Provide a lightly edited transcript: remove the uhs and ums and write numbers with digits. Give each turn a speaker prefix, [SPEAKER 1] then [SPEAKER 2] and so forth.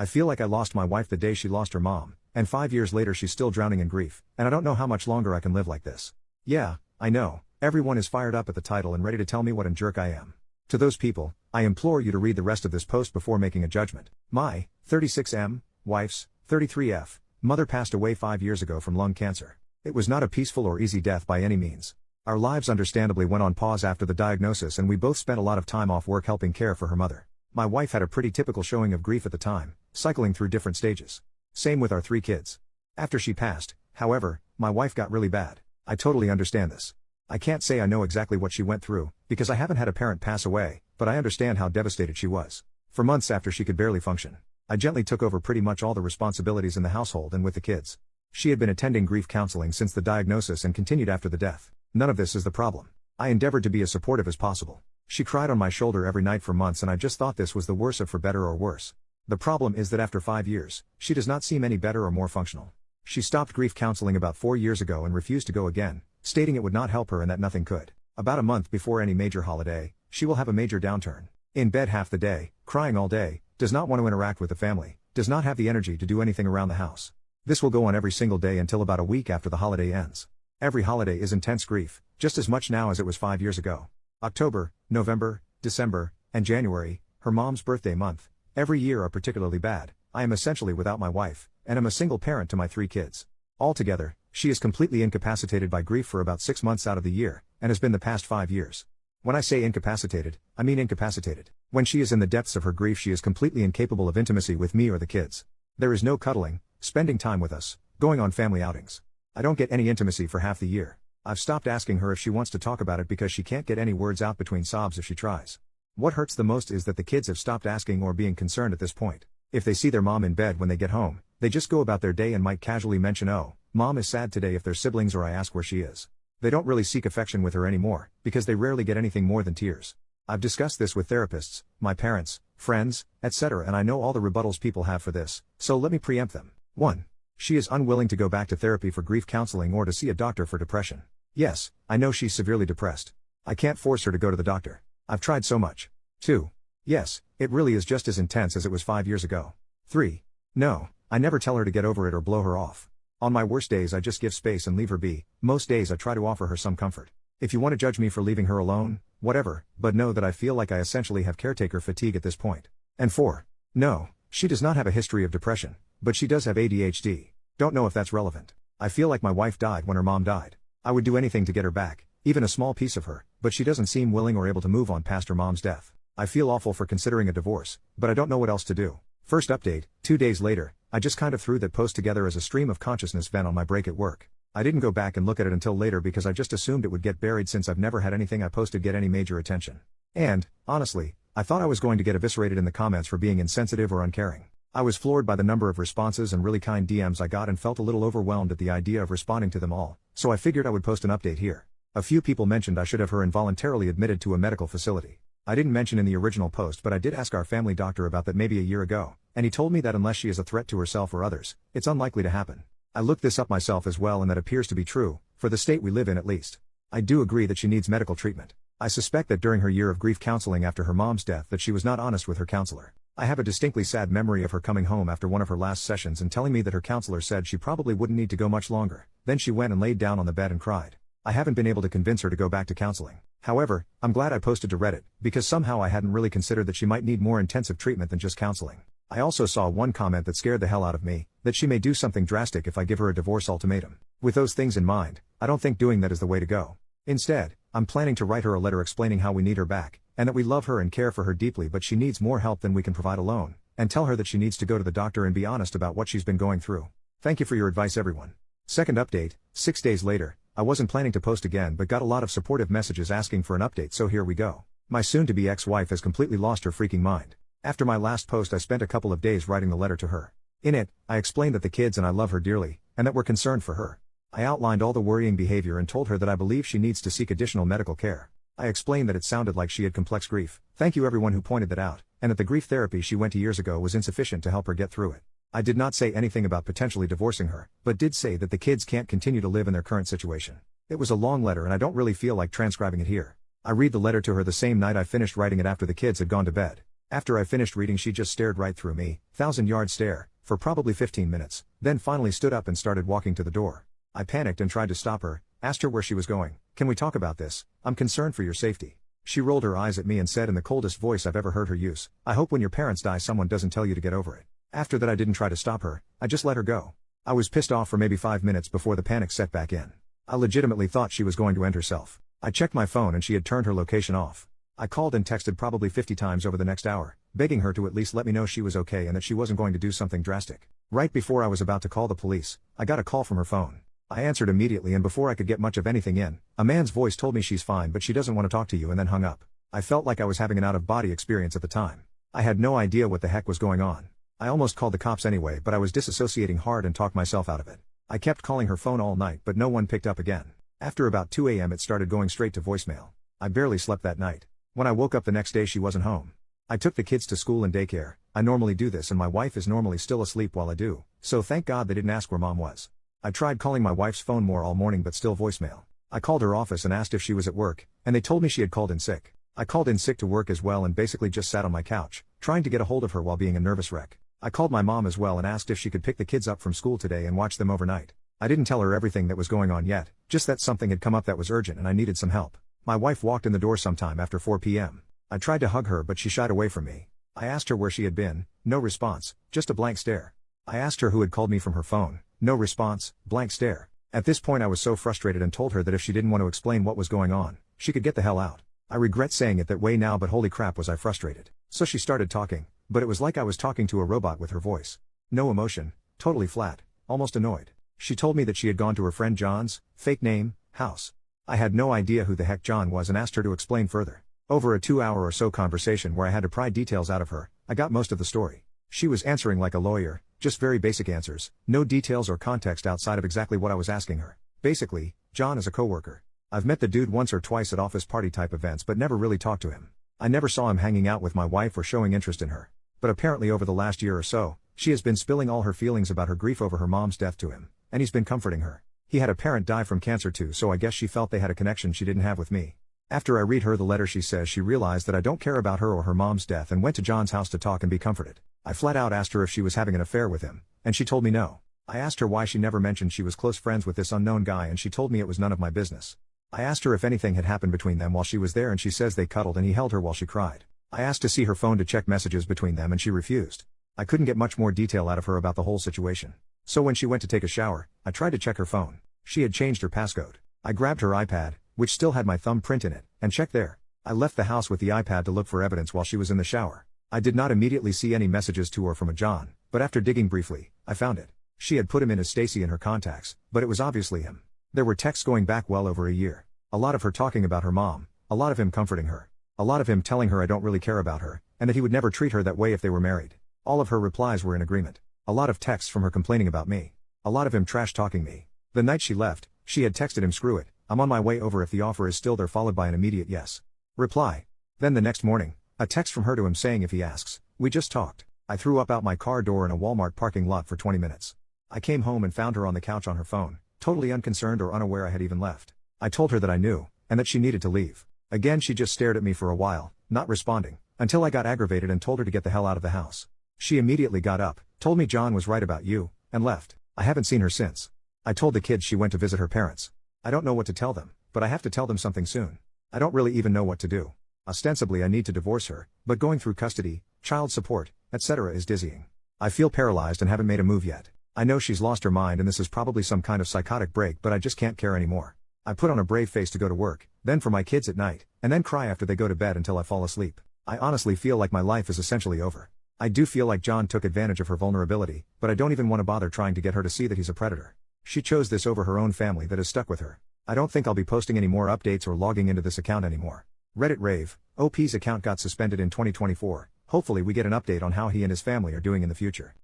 [SPEAKER 1] I feel like I lost my wife the day she lost her mom, and 5 years later she's still drowning in grief, and I don't know how much longer I can live like this. Yeah, I know, everyone is fired up at the title and ready to tell me what a jerk I am. To those people, I implore you to read the rest of this post before making a judgment. My 36M wife's 33F mother passed away 5 years ago from lung cancer. It was not a peaceful or easy death by any means. Our lives understandably went on pause after the diagnosis, and we both spent a lot of time off work helping care for her mother. My wife had a pretty typical showing of grief at the time, cycling through different stages. Same with our 3 kids. After she passed, however, my wife got really bad. I totally understand this. I can't say I know exactly what she went through, because I haven't had a parent pass away, but I understand how devastated she was. For months after she could barely function, I gently took over pretty much all the responsibilities in the household and with the kids. She had been attending grief counseling since the diagnosis and continued after the death. None of this is the problem. I endeavored to be as supportive as possible. She cried on my shoulder every night for months, and I just thought this was the worst of for better or worse. The problem is that after 5 years, she does not seem any better or more functional. She stopped grief counseling about 4 years ago and refused to go again, stating it would not help her and that nothing could. About a month before any major holiday, she will have a major downturn. In bed half the day, crying all day, does not want to interact with the family, does not have the energy to do anything around the house. This will go on every single day until about a week after the holiday ends. Every holiday is intense grief, just as much now as it was 5 years ago. October, November, December, and January, her mom's birthday month, every year are particularly bad. I am essentially without my wife, and am a single parent to my 3 kids. Altogether, she is completely incapacitated by grief for about 6 months out of the year, and has been the past 5 years. When I say incapacitated, I mean incapacitated. When she is in the depths of her grief, she is completely incapable of intimacy with me or the kids. There is no cuddling, spending time with us, going on family outings. I don't get any intimacy for half the year. I've stopped asking her if she wants to talk about it because she can't get any words out between sobs if she tries. What hurts the most is that the kids have stopped asking or being concerned at this point. If they see their mom in bed when they get home, they just go about their day and might casually mention, "Oh, mom is sad today," if they're siblings, or I ask where she is. They don't really seek affection with her anymore, because they rarely get anything more than tears. I've discussed this with therapists, my parents, friends, etc., and I know all the rebuttals people have for this, so let me preempt them. 1. She is unwilling to go back to therapy for grief counseling or to see a doctor for depression. Yes, I know she's severely depressed. I can't force her to go to the doctor. I've tried so much. 2. Yes, it really is just as intense as it was 5 years ago. 3. No, I never tell her to get over it or blow her off. On my worst days I just give space and leave her be. Most days I try to offer her some comfort. If you want to judge me for leaving her alone, whatever, but know that I feel like I essentially have caretaker fatigue at this point. And 4. No, she does not have a history of depression, but she does have ADHD. Don't know if that's relevant. I feel like my wife died when her mom died. I would do anything to get her back, even a small piece of her, but she doesn't seem willing or able to move on past her mom's death. I feel awful for considering a divorce, but I don't know what else to do. First update, 2 days later, I just kind of threw that post together as a stream of consciousness vent on my break at work. I didn't go back and look at it until later because I just assumed it would get buried since I've never had anything I posted get any major attention. And, honestly, I thought I was going to get eviscerated in the comments for being insensitive or uncaring. I was floored by the number of responses and really kind DMs I got and felt a little overwhelmed at the idea of responding to them all, so I figured I would post an update here. A few people mentioned I should have her involuntarily admitted to a medical facility. I didn't mention in the original post, but I did ask our family doctor about that maybe a year ago, and he told me that unless she is a threat to herself or others, it's unlikely to happen. I looked this up myself as well, and that appears to be true, for the state we live in at least. I do agree that she needs medical treatment. I suspect that during her year of grief counseling after her mom's death that she was not honest with her counselor. I have a distinctly sad memory of her coming home after one of her last sessions and telling me that her counselor said she probably wouldn't need to go much longer. Then she went and laid down on the bed and cried. I haven't been able to convince her to go back to counseling. However, I'm glad I posted to Reddit, because somehow I hadn't really considered that she might need more intensive treatment than just counseling. I also saw one comment that scared the hell out of me, that she may do something drastic if I give her a divorce ultimatum. With those things in mind, I don't think doing that is the way to go. Instead, I'm planning to write her a letter explaining how we need her back, and that we love her and care for her deeply, but she needs more help than we can provide alone, and tell her that she needs to go to the doctor and be honest about what she's been going through. Thank you for your advice, everyone. Second update, 6 days later. I wasn't planning to post again but got a lot of supportive messages asking for an update, so here we go. My soon-to-be ex-wife has completely lost her freaking mind. After my last post I spent a couple of days writing the letter to her. In it, I explained that the kids and I love her dearly, and that we're concerned for her. I outlined all the worrying behavior and told her that I believe she needs to seek additional medical care. I explained that it sounded like she had complex grief. Thank you everyone who pointed that out, and that the grief therapy she went to years ago was insufficient to help her get through it. I did not say anything about potentially divorcing her, but did say that the kids can't continue to live in their current situation. It was a long letter and I don't really feel like transcribing it here. I read the letter to her the same night I finished writing it after the kids had gone to bed. After I finished reading, she just stared right through me, 1,000-yard stare, for probably 15 minutes, then finally stood up and started walking to the door. I panicked and tried to stop her, asked her where she was going. "Can we talk about this? I'm concerned for your safety." She rolled her eyes at me and said in the coldest voice I've ever heard her use, "I hope when your parents die someone doesn't tell you to get over it." After that I didn't try to stop her, I just let her go. I was pissed off for maybe 5 minutes before the panic set back in. I legitimately thought she was going to end herself. I checked my phone and she had turned her location off. I called and texted probably 50 times over the next hour, begging her to at least let me know she was okay and that she wasn't going to do something drastic. Right before I was about to call the police, I got a call from her phone. I answered immediately, and before I could get much of anything in, a man's voice told me she's fine but she doesn't want to talk to you, and then hung up. I felt like I was having an out-of-body experience at the time. I had no idea what the heck was going on. I almost called the cops anyway, but I was disassociating hard and talked myself out of it. I kept calling her phone all night but no one picked up again. After about 2 a.m. it started going straight to voicemail. I barely slept that night. When I woke up the next day she wasn't home. I took the kids to school and daycare. I normally do this and my wife is normally still asleep while I do, so thank God they didn't ask where mom was. I tried calling my wife's phone more all morning but still voicemail. I called her office and asked if she was at work, and they told me she had called in sick. I called in sick to work as well and basically just sat on my couch, trying to get a hold of her while being a nervous wreck. I called my mom as well and asked if she could pick the kids up from school today and watch them overnight. I didn't tell her everything that was going on yet, just that something had come up that was urgent and I needed some help. My wife walked in the door sometime after 4 p.m. I tried to hug her but she shied away from me. I asked her where she had been, no response, just a blank stare. I asked her who had called me from her phone, no response, blank stare. At this point I was so frustrated and told her that if she didn't want to explain what was going on, she could get the hell out. I regret saying it that way now, but holy crap was I frustrated. So she started talking, but it was like I was talking to a robot with her voice. No emotion, totally flat, almost annoyed. She told me that she had gone to her friend John's, fake name, house. I had no idea who the heck John was and asked her to explain further. Over a 2-hour or so conversation where I had to pry details out of her, I got most of the story. She was answering like a lawyer, just very basic answers, no details or context outside of exactly what I was asking her. Basically, John is a coworker. I've met the dude once or twice at office party type events but never really talked to him. I never saw him hanging out with my wife or showing interest in her. But apparently over the last year or so, she has been spilling all her feelings about her grief over her mom's death to him, and he's been comforting her. He had a parent die from cancer too, so I guess she felt they had a connection she didn't have with me. After I read her the letter, she says she realized that I don't care about her or her mom's death and went to John's house to talk and be comforted. I flat out asked her if she was having an affair with him, and she told me no. I asked her why she never mentioned she was close friends with this unknown guy, and she told me it was none of my business. I asked her if anything had happened between them while she was there, and she says they cuddled and he held her while she cried. I asked to see her phone to check messages between them and she refused. I couldn't get much more detail out of her about the whole situation. So when she went to take a shower, I tried to check her phone. She had changed her passcode. I grabbed her iPad, which still had my thumbprint in it, and checked there. I left the house with the iPad to look for evidence while she was in the shower. I did not immediately see any messages to or from a John, but after digging briefly, I found it. She had put him in as Stacy in her contacts, but it was obviously him. There were texts going back well over a year. A lot of her talking about her mom, a lot of him comforting her, a lot of him telling her I don't really care about her, and that he would never treat her that way if they were married. All of her replies were in agreement. A lot of texts from her complaining about me. A lot of him trash-talking me. The night she left, she had texted him, "Screw it, I'm on my way over if the offer is still there," followed by an immediate yes. Reply. Then the next morning, a text from her to him saying if he asks, "We just talked." I threw up out my car door in a Walmart parking lot for 20 minutes. I came home and found her on the couch on her phone, totally unconcerned or unaware I had even left. I told her that I knew, and that she needed to leave. Again she just stared at me for a while, not responding, until I got aggravated and told her to get the hell out of the house. She immediately got up, told me John was right about you, and left. I haven't seen her since. I told the kids she went to visit her parents. I don't know what to tell them, but I have to tell them something soon. I don't really even know what to do. Ostensibly I need to divorce her, but going through custody, child support, etc. is dizzying. I feel paralyzed and haven't made a move yet. I know she's lost her mind and this is probably some kind of psychotic break, but I just can't care anymore. I put on a brave face to go to work, then for my kids at night, and then cry after they go to bed until I fall asleep. I honestly feel like my life is essentially over. I do feel like John took advantage of her vulnerability, but I don't even want to bother trying to get her to see that he's a predator. She chose this over her own family that has stuck with her. I don't think I'll be posting any more updates or logging into this account anymore. Reddit rave, OP's account got suspended in 2024. Hopefully we get an update on how he and his family are doing in the future.